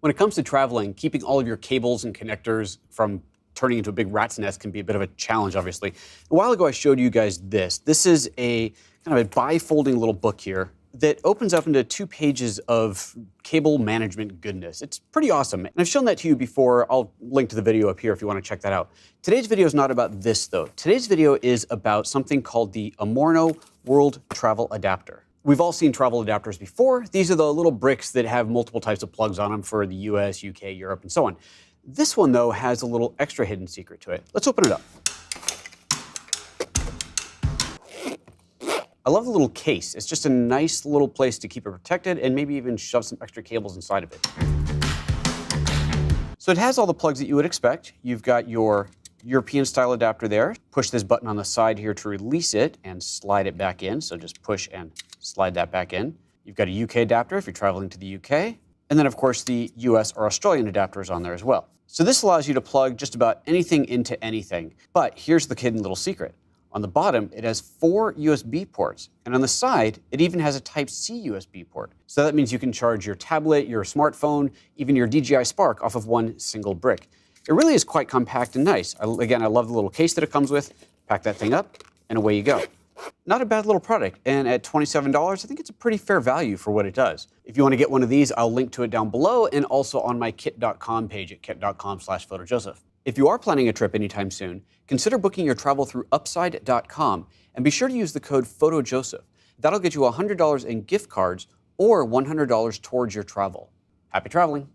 When it comes to traveling, keeping all of your cables and connectors from turning into a big rat's nest can be a bit of a challenge, obviously. A while ago, I showed you guys this. This is a kind of a bifolding little book here that opens up into 2 pages of cable management goodness. It's pretty awesome. And I've shown that to you before. I'll link to the video up here if you want to check that out. Today's video is not about this, though. Today's video is about something called the AMORNO World Travel Adapter. We've all seen travel adapters before. These are the little bricks that have multiple types of plugs on them for the US, UK, Europe, and so on. This one, though, has a little extra hidden secret to it. Let's open it up. I love the little case. It's just a nice little place to keep it protected and maybe even shove some extra cables inside of it. So it has all the plugs that you would expect. You've got your European style adapter there. Push this button on the side here to release it and slide it back in. So just push and slide that back in. You've got a UK adapter if you're traveling to the UK. And then, of course, the US or Australian adapter is on there as well. So this allows you to plug just about anything into anything. But here's the hidden little secret. On the bottom, it has 4 USB ports. And on the side, it even has a Type-C USB port. So that means you can charge your tablet, your smartphone, even your DJI Spark off of one single brick. It really is quite compact and nice. Again, I love the little case that it comes with. Pack that thing up, and away you go. Not a bad little product, and at $27, I think it's a pretty fair value for what it does. If you want to get one of these, I'll link to it down below and also on my kit.com page at kit.com/PhotoJoseph. If you are planning a trip anytime soon, consider booking your travel through upside.com and be sure to use the code PhotoJoseph. That'll get you $100 in gift cards or $100 towards your travel. Happy traveling!